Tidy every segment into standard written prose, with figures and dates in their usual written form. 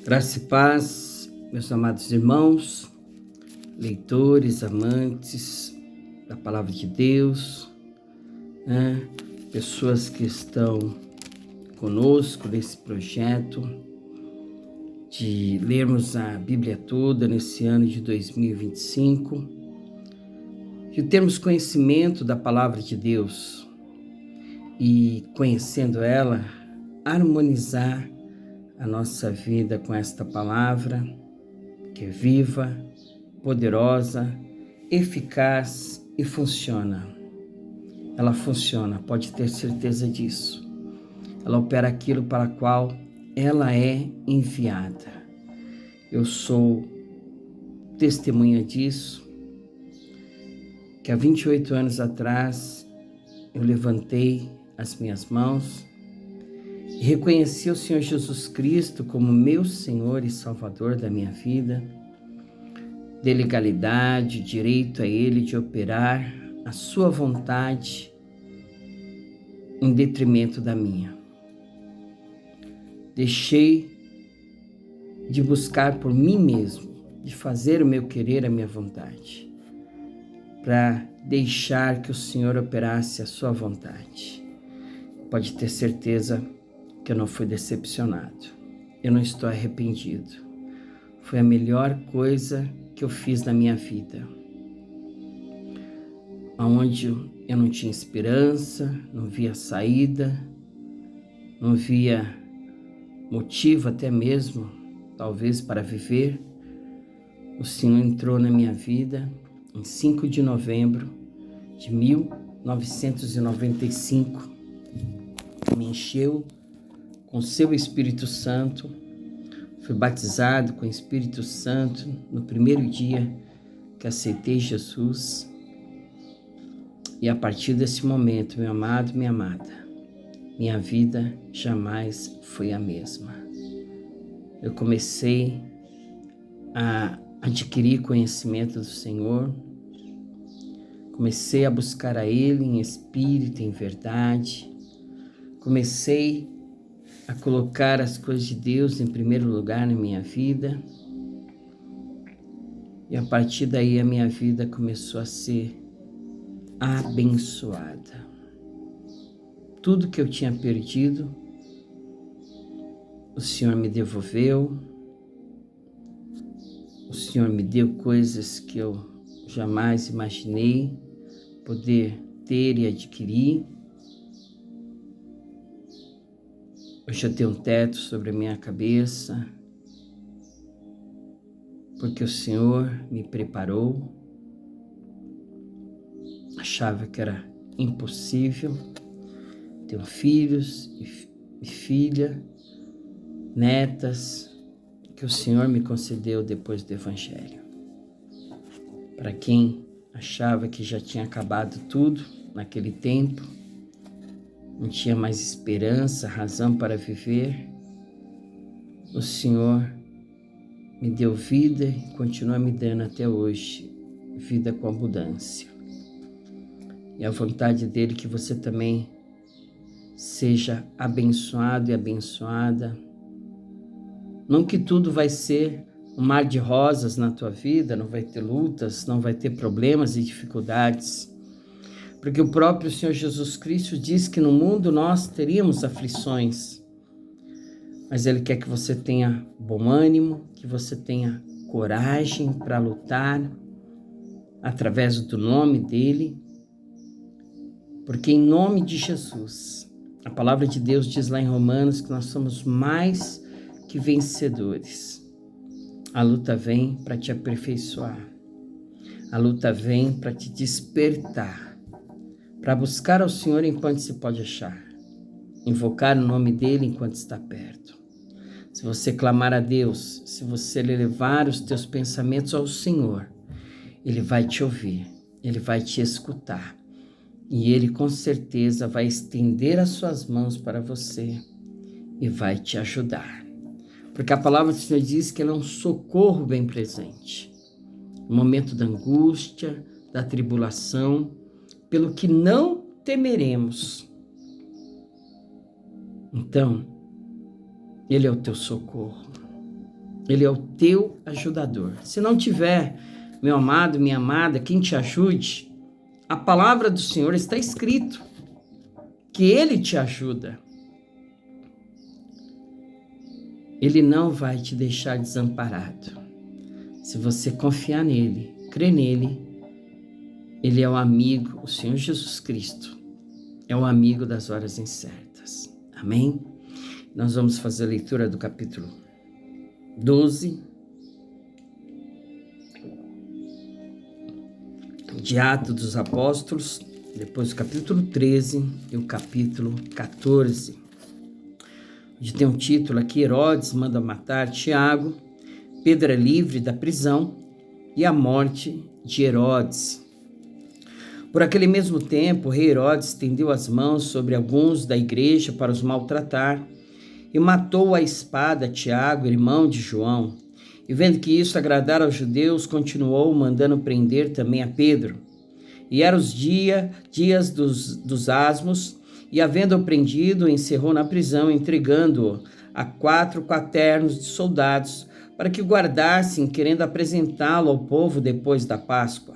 Graça e paz, meus amados irmãos, leitores, amantes da Palavra de Deus, pessoas que estão conosco nesse projeto de lermos a Bíblia toda nesse ano de 2025, de termos conhecimento da Palavra de Deus e, conhecendo ela, harmonizar a nossa vida com esta palavra, que é viva, poderosa, eficaz e funciona. Ela funciona, pode ter certeza disso. Ela opera aquilo para o qual ela é enviada. Eu sou testemunha disso, que há 28 anos atrás eu levantei as minhas mãos e reconheci o Senhor Jesus Cristo como meu Senhor e Salvador da minha vida, de legalidade, direito a Ele de operar a sua vontade em detrimento da minha. Deixei de buscar por mim mesmo, de fazer o meu querer, a minha vontade, para deixar que o Senhor operasse a sua vontade. Pode ter certeza que eu não fui decepcionado. Eu não estou arrependido. Foi a melhor coisa que eu fiz na minha vida. Onde eu não tinha esperança, não via saída, não via motivo até mesmo, talvez, para viver, o Senhor entrou na minha vida em 5 de novembro de 1995, me encheu com seu Espírito Santo, fui batizado com o Espírito Santo no primeiro dia que aceitei Jesus. E a partir desse momento, meu amado, minha amada, minha vida jamais foi a mesma. Eu comecei a adquirir conhecimento do Senhor, comecei a buscar a Ele em espírito, em verdade, comecei a colocar as coisas de Deus em primeiro lugar na minha vida. E a partir daí a minha vida começou a ser abençoada. Tudo que eu tinha perdido, o Senhor me devolveu. O Senhor me deu coisas que eu jamais imaginei poder ter e adquirir. Hoje eu tenho um teto sobre a minha cabeça, porque o Senhor me preparou. Achava que era impossível. Tenho filhos e filha, netas, que o Senhor me concedeu depois do Evangelho. Para quem achava que já tinha acabado tudo naquele tempo, não tinha mais esperança, razão para viver, o Senhor me deu vida e continua me dando até hoje, vida com abundância. E a vontade dele é que você também seja abençoado e abençoada. Não que tudo vai ser um mar de rosas na tua vida, não vai ter lutas, não vai ter problemas e dificuldades, porque o próprio Senhor Jesus Cristo diz que no mundo nós teríamos aflições, mas Ele quer que você tenha bom ânimo, que você tenha coragem para lutar através do nome dEle, porque em nome de Jesus, a palavra de Deus diz lá em Romanos que nós somos mais que vencedores. A luta vem para te aperfeiçoar, a luta vem para te despertar, para buscar ao Senhor enquanto se pode achar, invocar o nome dEle enquanto está perto. Se você clamar a Deus, se você levar os teus pensamentos ao Senhor, Ele vai te ouvir, Ele vai te escutar e Ele com certeza vai estender as suas mãos para você e vai te ajudar. Porque a palavra do Senhor diz que Ele é um socorro bem presente. No momento da angústia, da tribulação, pelo que não temeremos. Então, Ele é o teu socorro. Ele é o teu ajudador. Se não tiver, meu amado, minha amada, quem te ajude, a palavra do Senhor está escrito que Ele te ajuda. Ele não vai te deixar desamparado. Se você confiar nele, crer nele, Ele é o amigo, o Senhor Jesus Cristo, é o amigo das horas incertas. Amém? Nós vamos fazer a leitura do capítulo 12 de Atos dos Apóstolos, depois o capítulo 13 e o capítulo 14. Onde tem um título aqui: Herodes manda matar Tiago, Pedro é livre da prisão e a morte de Herodes. Por aquele mesmo tempo, o rei Herodes estendeu as mãos sobre alguns da igreja para os maltratar e matou à espada Tiago, irmão de João. E vendo que isso agradara aos judeus, continuou mandando prender também a Pedro. E eram os dias dos asmos, e havendo-o prendido, encerrou na prisão, entregando-o a 4 quaternos de soldados, para que o guardassem, querendo apresentá-lo ao povo depois da Páscoa.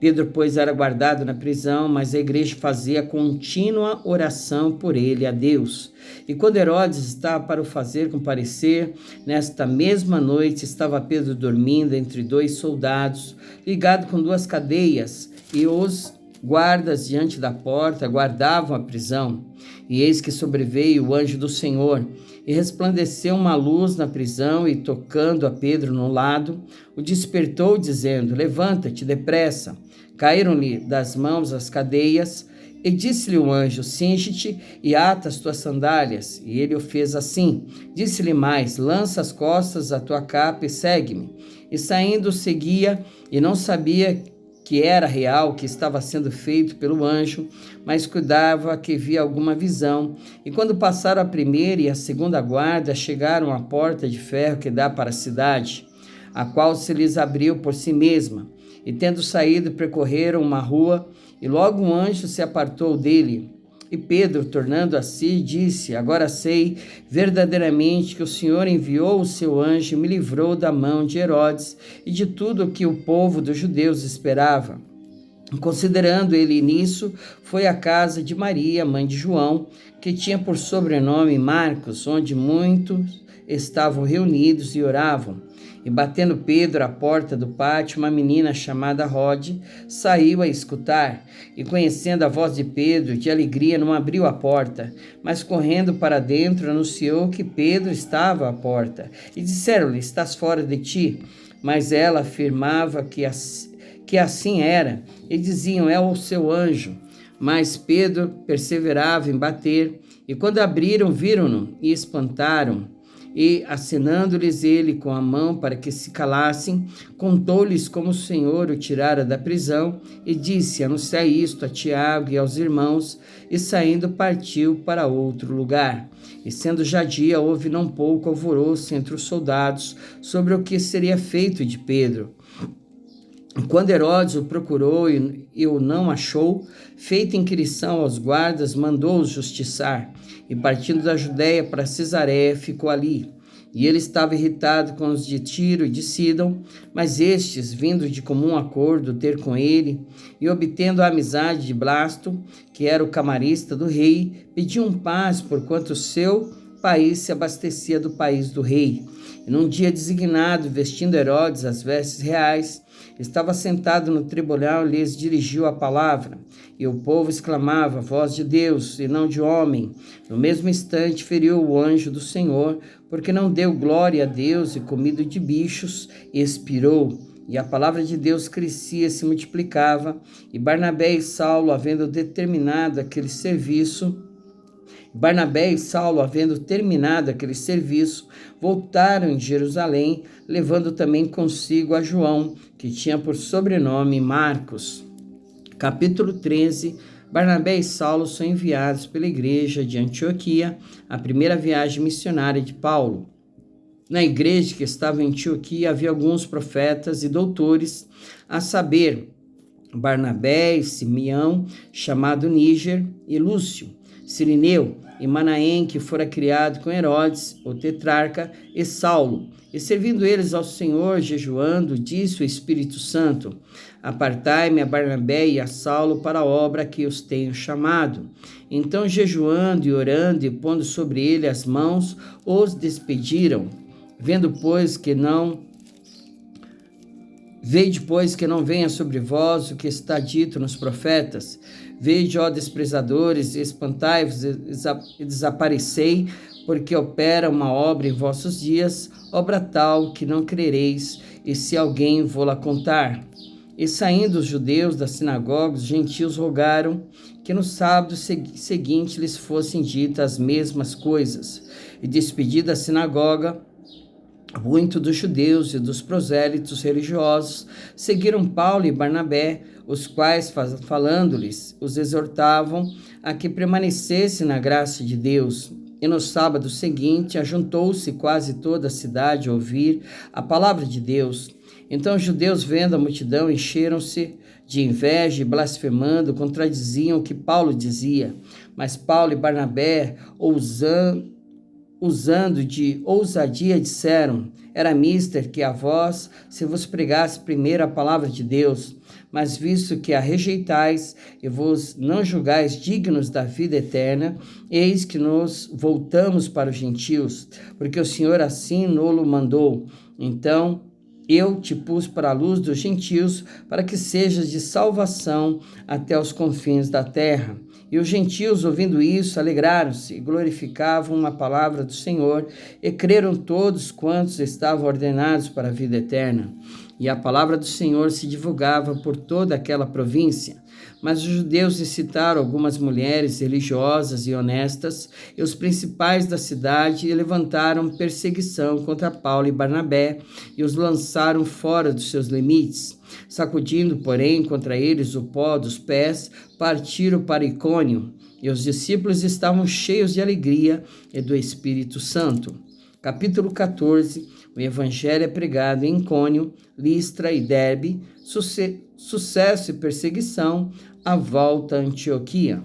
Pedro, pois, era guardado na prisão, mas a igreja fazia contínua oração por ele a Deus. E quando Herodes estava para o fazer comparecer, nesta mesma noite estava Pedro dormindo entre 2 soldados, ligado com 2 cadeias, e os guardas diante da porta guardavam a prisão. E eis que sobreveio o anjo do Senhor, e resplandeceu uma luz na prisão, e tocando a Pedro no lado, o despertou, dizendo: Levanta-te depressa. Caíram-lhe das mãos as cadeias, e disse-lhe o anjo: Cinge-te e ata as tuas sandálias. E ele o fez assim. Disse-lhe mais: Lança as costas a tua capa e segue-me. E saindo seguia, e não sabia que era real o que estava sendo feito pelo anjo, mas cuidava que via alguma visão. E quando passaram a primeira e a segunda guarda, chegaram à porta de ferro que dá para a cidade, a qual se lhes abriu por si mesma. E tendo saído, percorreram uma rua, e logo um anjo se apartou dele. E Pedro, tornando a si, disse: Agora sei verdadeiramente que o Senhor enviou o seu anjo e me livrou da mão de Herodes e de tudo o que o povo dos judeus esperava. Considerando ele nisso, foi à casa de Maria, mãe de João, que tinha por sobrenome Marcos, onde muitos estavam reunidos e oravam. E batendo Pedro à porta do pátio, uma menina chamada Rode saiu a escutar, e conhecendo a voz de Pedro, de alegria não abriu a porta, mas correndo para dentro anunciou que Pedro estava à porta. E disseram-lhe: Estás fora de ti? Mas ela afirmava que assim era, e diziam: É o seu anjo. Mas Pedro perseverava em bater, e quando abriram, viram-no e espantaram. E, acenando-lhes ele com a mão para que se calassem, contou-lhes como o Senhor o tirara da prisão, e disse: Anunciai isto a Tiago e aos irmãos, e saindo partiu para outro lugar. E sendo já dia, houve não pouco alvoroço entre os soldados sobre o que seria feito de Pedro. Quando Herodes o procurou e o não achou, feita inquirição aos guardas, mandou-os justiçar, e partindo da Judéia para Cesareia, ficou ali. E ele estava irritado com os de Tiro e de Sidom, mas estes, vindo de comum acordo ter com ele, e obtendo a amizade de Blasto, que era o camarista do rei, pediam paz, porquanto o seu país se abastecia do país do rei. E num dia designado, vestindo Herodes as vestes reais, estava sentado no tribunal e lhes dirigiu a palavra. E o povo exclamava: Voz de Deus e não de homem. No mesmo instante feriu o anjo do Senhor, porque não deu glória a Deus, e comido de bichos, expirou. E a palavra de Deus crescia e se multiplicava. E Barnabé e Saulo, havendo terminado aquele serviço, voltaram em Jerusalém, levando também consigo a João, que tinha por sobrenome Marcos. Capítulo 13. Barnabé e Saulo são enviados pela igreja de Antioquia, a primeira viagem missionária de Paulo. Na igreja que estava em Antioquia havia alguns profetas e doutores, a saber, Barnabé e Simeão, chamado Níger, e Lúcio, Cirineu, e Manaém, que fora criado com Herodes, o tetrarca, e Saulo. E servindo eles ao Senhor, jejuando, disse o Espírito Santo: Apartai-me a Barnabé e a Saulo para a obra que os tenho chamado. Então, jejuando e orando e pondo sobre ele as mãos, os despediram. Vede, pois, que não venha sobre vós o que está dito nos profetas. Vede, ó desprezadores, espantai-vos e desaparecei, porque opera uma obra em vossos dias, obra tal que não crereis, e se alguém vô-la contar. E saindo os judeus das sinagogas, os gentios rogaram que no sábado seguinte lhes fossem ditas as mesmas coisas. E despedida a sinagoga, muitos dos judeus e dos prosélitos religiosos seguiram Paulo e Barnabé, os quais, falando-lhes, os exortavam a que permanecessem na graça de Deus. E no sábado seguinte, ajuntou-se quase toda a cidade a ouvir a palavra de Deus. Então os judeus, vendo a multidão, encheram-se de inveja e, blasfemando, contradiziam o que Paulo dizia. Mas Paulo e Barnabé, usando de ousadia, disseram: Era mister que a vós se vos pregasse primeiro a palavra de Deus, mas visto que a rejeitais e vos não julgais dignos da vida eterna, eis que nos voltamos para os gentios, porque o Senhor assim nolo mandou. Então eu te pus para a luz dos gentios, para que sejas de salvação até os confins da terra. E os gentios, ouvindo isso, alegraram-se e glorificavam a palavra do Senhor, e creram todos quantos estavam ordenados para a vida eterna. E a palavra do Senhor se divulgava por toda aquela província. Mas os judeus incitaram algumas mulheres religiosas e honestas e os principais da cidade e levantaram perseguição contra Paulo e Barnabé e os lançaram fora dos seus limites. Sacudindo, porém, contra eles o pó dos pés, partiram para Icônio, e os discípulos estavam cheios de alegria e do Espírito Santo. Capítulo 14. O Evangelho é pregado em Icônio, Listra e Derbe, sucesso e perseguição, a volta a Antioquia.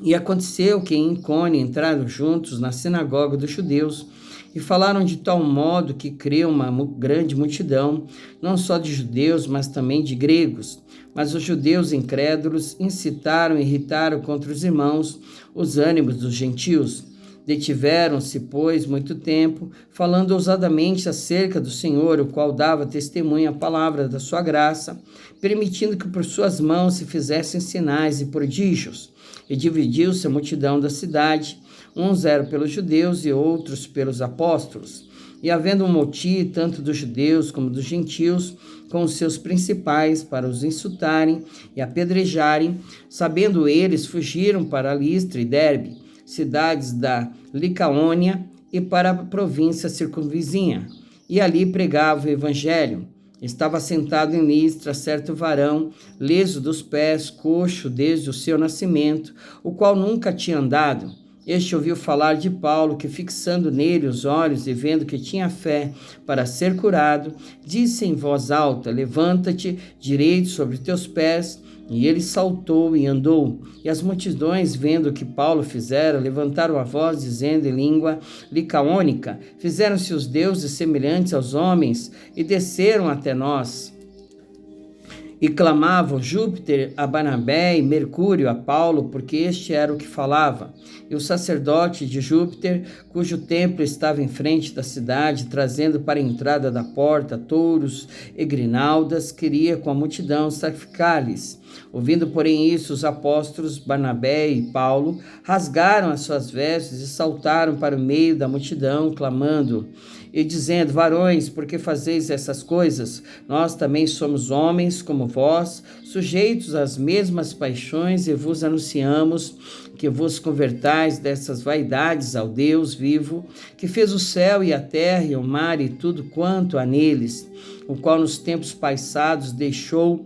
E aconteceu que em Icônio entraram juntos na sinagoga dos judeus e falaram de tal modo que creu uma grande multidão, não só de judeus, mas também de gregos. Mas os judeus incrédulos incitaram e irritaram contra os irmãos os ânimos dos gentios. Detiveram-se, pois, muito tempo, falando ousadamente acerca do Senhor, o qual dava testemunho à palavra da sua graça, permitindo que por suas mãos se fizessem sinais e prodígios. E dividiu-se a multidão da cidade, uns eram pelos judeus e outros pelos apóstolos. E havendo um motim, tanto dos judeus como dos gentios, com os seus principais, para os insultarem e apedrejarem, sabendo eles, fugiram para Listra e Derbe, cidades da Licaônia, e para a província circunvizinha, e ali pregava o evangelho. Estava sentado em Listra certo varão, leso dos pés, coxo desde o seu nascimento, o qual nunca tinha andado. Este ouviu falar de Paulo, que fixando nele os olhos e vendo que tinha fé para ser curado, disse em voz alta: Levanta-te direito sobre teus pés. E ele saltou e andou. E as multidões, vendo o que Paulo fizera, levantaram a voz, dizendo em língua licaônica: Fizeram-se os deuses semelhantes aos homens e desceram até nós. E clamavam Júpiter a Barnabé e Mercúrio a Paulo, porque este era o que falava. E o sacerdote de Júpiter, cujo templo estava em frente da cidade, trazendo para a entrada da porta touros e grinaldas, queria com a multidão sacrificar-lhes. Ouvindo, porém, isso, os apóstolos Barnabé e Paulo rasgaram as suas vestes e saltaram para o meio da multidão, clamando e dizendo: Varões, por que fazeis essas coisas? Nós também somos homens como vós, sujeitos às mesmas paixões, e vos anunciamos que vos convertais dessas vaidades ao Deus vivo, que fez o céu e a terra e o mar e tudo quanto há neles, o qual nos tempos passados deixou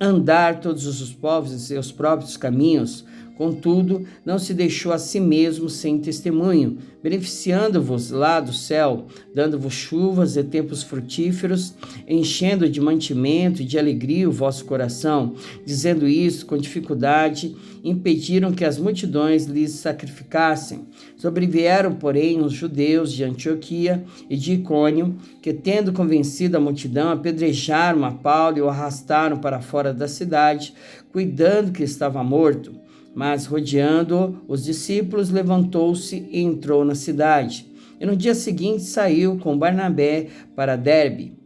andar todos os povos em seus próprios caminhos, Contudo, não se deixou a si mesmo sem testemunho, beneficiando-vos lá do céu, dando-vos chuvas e tempos frutíferos, enchendo de mantimento e de alegria o vosso coração. Dizendo isso com dificuldade, impediram que as multidões lhes sacrificassem. Sobrevieram, porém, os judeus de Antioquia e de Icônio, que, tendo convencido a multidão, apedrejaram a Paulo e o arrastaram para fora da cidade, cuidando que estava morto. Mas, rodeando os discípulos, levantou-se e entrou na cidade. E no dia seguinte saiu com Barnabé para Derbe.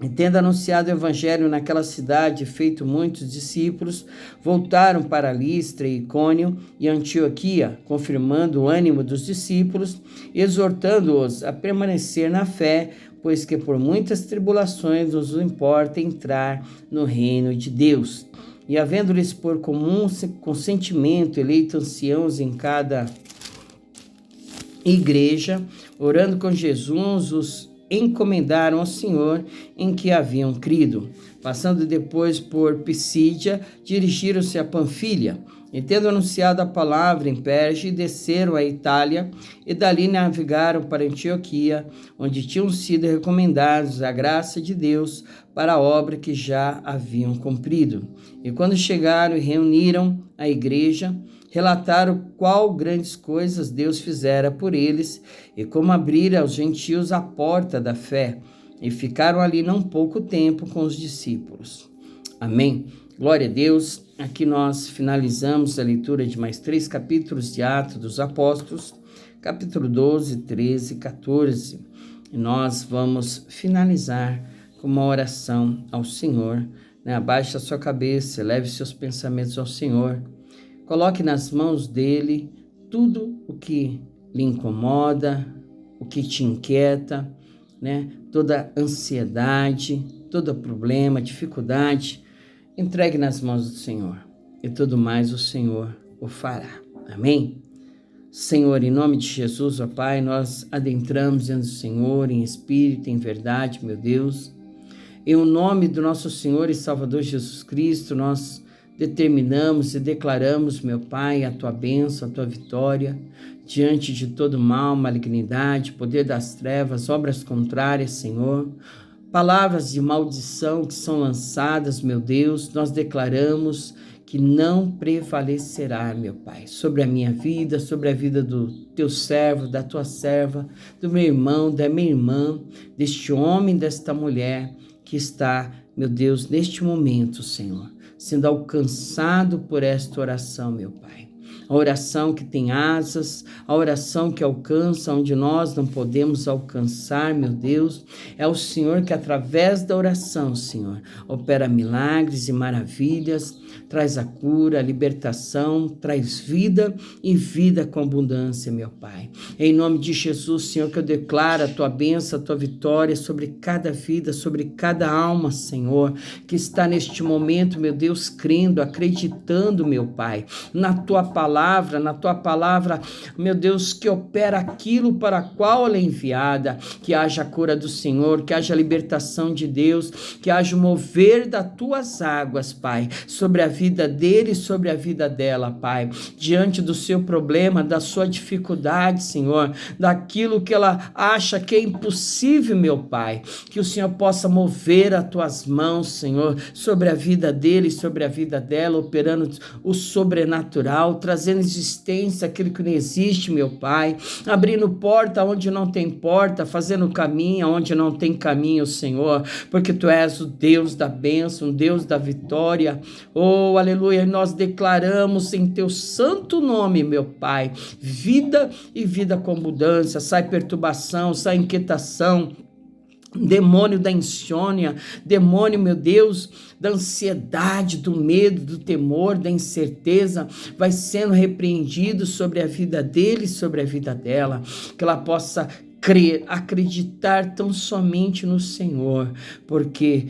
E tendo anunciado o evangelho naquela cidade, feito muitos discípulos, voltaram para Listra, Icônio e Antioquia, confirmando o ânimo dos discípulos, exortando-os a permanecer na fé, pois que por muitas tribulações nos importa entrar no reino de Deus. E havendo-lhes por comum consentimento eleito anciãos em cada igreja, orando com Jesus, os encomendaram ao Senhor em que haviam crido. Passando depois por Pisídia, dirigiram-se a Panfilha, e tendo anunciado a palavra em Perge, desceram à Itália, e dali navegaram para Antioquia, onde tinham sido recomendados a graça de Deus para a obra que já haviam cumprido. E quando chegaram e reuniram a igreja, relataram qual grandes coisas Deus fizera por eles e como abrira aos gentios a porta da fé, e ficaram ali não pouco tempo com os discípulos. Amém. Glória a Deus. Aqui nós finalizamos a leitura de mais 3 capítulos de Atos dos Apóstolos, capítulo 12, 13 e 14. E nós vamos finalizar com uma oração ao Senhor. Abaixe a sua cabeça, eleve seus pensamentos ao Senhor. Coloque nas mãos dele tudo o que lhe incomoda, o que te inquieta, toda ansiedade, todo problema, dificuldade. Entregue nas mãos do Senhor e tudo mais o Senhor o fará. Amém? Senhor, em nome de Jesus, ó Pai, nós adentramos diante do Senhor em espírito, em verdade, meu Deus. Em nome do nosso Senhor e Salvador Jesus Cristo, nós determinamos e declaramos, meu Pai, a Tua bênção, a Tua vitória, diante de todo mal, malignidade, poder das trevas, obras contrárias, Senhor. Palavras de maldição que são lançadas, meu Deus, nós declaramos que não prevalecerá, meu Pai, sobre a minha vida, sobre a vida do Teu servo, da Tua serva, do meu irmão, da minha irmã, deste homem, desta mulher que está, meu Deus, neste momento, Senhor, sendo alcançado por esta oração, meu Pai. A oração que tem asas, a oração que alcança onde nós não podemos alcançar, meu Deus. É o Senhor que, através da oração, Senhor, opera milagres e maravilhas, traz a cura, a libertação, traz vida e vida com abundância, meu Pai. Em nome de Jesus, Senhor, que eu declaro a Tua bênção, a Tua vitória sobre cada vida, sobre cada alma, Senhor, que está neste momento, meu Deus, crendo, acreditando, meu Pai, na Tua palavra, meu Deus, que opera aquilo para qual ela é enviada, que haja a cura do Senhor, que haja a libertação de Deus, que haja o mover das Tuas águas, Pai, sobre a vida dele e sobre a vida dela, Pai, diante do seu problema, da sua dificuldade, Senhor, daquilo que ela acha que é impossível, meu Pai, que o Senhor possa mover as Tuas mãos, Senhor, sobre a vida dele, sobre a vida dela, operando o sobrenatural, trazendo existência aquilo que não existe, meu Pai, abrindo porta onde não tem porta, fazendo caminho onde não tem caminho, Senhor, porque Tu és o Deus da bênção, o Deus da vitória. Oh, aleluia, nós declaramos em Teu santo nome, meu Pai, vida e vida com abundância. Sai perturbação, sai inquietação, demônio da insônia, demônio, meu Deus, da ansiedade, do medo, do temor, da incerteza, vai sendo repreendido sobre a vida dele e sobre a vida dela, que ela possa crer, acreditar tão somente no Senhor, porque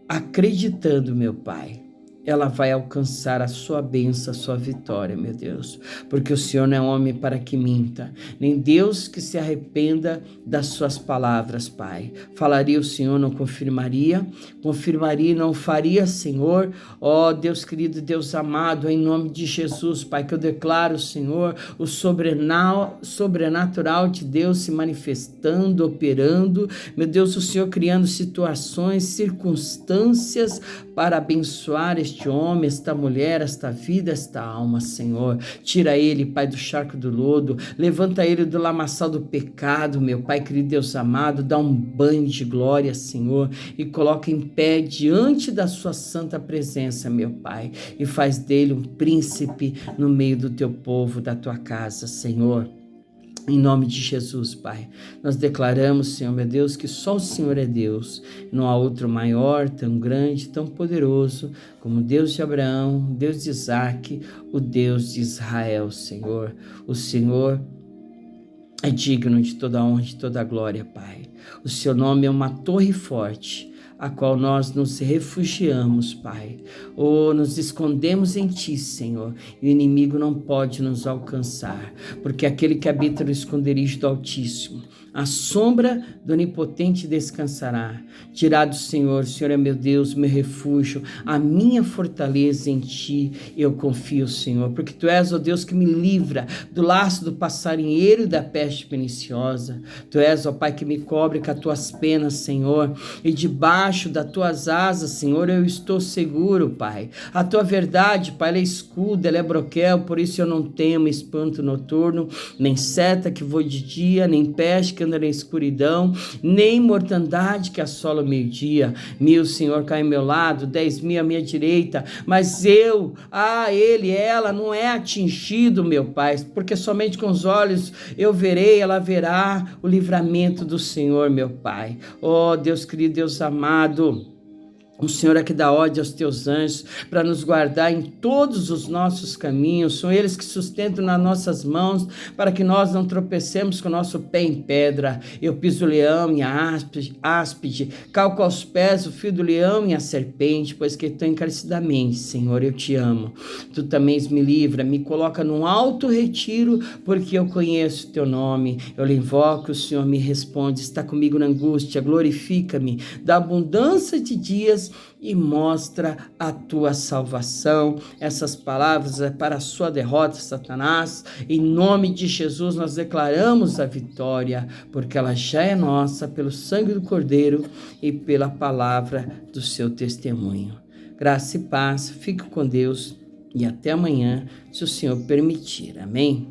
acreditando, meu Pai, ela vai alcançar a sua bênção, a sua vitória, meu Deus. Porque o Senhor não é homem para que minta, nem Deus que se arrependa das suas palavras, Pai. Falaria o Senhor, não confirmaria? Confirmaria e não faria, Senhor? Ó Deus querido, Deus amado, em nome de Jesus, Pai, que eu declaro, Senhor, o sobrenatural de Deus se manifestando, operando, meu Deus, o Senhor criando situações, circunstâncias para abençoar este homem, esta mulher, esta vida, esta alma, Senhor. Tira ele, Pai, do charco do lodo, levanta ele do lamaçal do pecado, meu Pai, querido Deus amado, dá um banho de glória, Senhor, e coloca em pé diante da sua santa presença, meu Pai, e faz dele um príncipe no meio do teu povo, da tua casa, Senhor. Em nome de Jesus, Pai, nós declaramos, Senhor, meu Deus, que só o Senhor é Deus. Não há outro maior, tão grande, tão poderoso como o Deus de Abraão, o Deus de Isaac, o Deus de Israel, Senhor. O Senhor é digno de toda a honra e de toda a glória, Pai. O seu nome é uma torre forte, a qual nós nos refugiamos, Pai. Nos escondemos em Ti, Senhor, e o inimigo não pode nos alcançar, porque aquele que habita no esconderijo do Altíssimo, a sombra do Onipotente descansará. Dirá do Senhor, o Senhor é meu Deus, meu refúgio, a minha fortaleza, em Ti eu confio, Senhor, porque Tu és o Deus que me livra do laço do passarinheiro e da peste perniciosa. Tu és, ó Pai, que me cobre com as Tuas penas, Senhor, e debaixo das Tuas asas, Senhor, eu estou seguro, Pai. A Tua verdade, Pai, ela é escudo, ela é broquel, por isso eu não temo espanto noturno, nem seta que voe de dia, nem peste que anda na escuridão, nem mortandade que assola o meio-dia. 1.000, Senhor, cai ao meu lado, 10.000 à minha direita, mas ela não é atingido, meu Pai, porque somente com os olhos eu verei, ela verá o livramento do Senhor, meu Pai. Ó Deus querido, Deus amado, o Senhor é que dá ordem aos teus anjos para nos guardar em todos os nossos caminhos. São eles que sustentam nas nossas mãos para que nós não tropecemos com o nosso pé em pedra. Eu piso o leão e a áspide, calco aos pés o fio do leão e a serpente, pois que tão encarecidamente, Senhor, eu te amo. Tu também me livra, me coloca num alto retiro, porque eu conheço o teu nome. Eu lhe invoco, o Senhor me responde, está comigo na angústia, glorifica-me, da abundância de dias e mostra a tua salvação. Essas palavras é para a sua derrota, Satanás. Em nome de Jesus nós declaramos a vitória, porque ela já é nossa pelo sangue do Cordeiro e pela palavra do seu testemunho. Graça e paz, fique com Deus e até amanhã, se o Senhor permitir. Amém?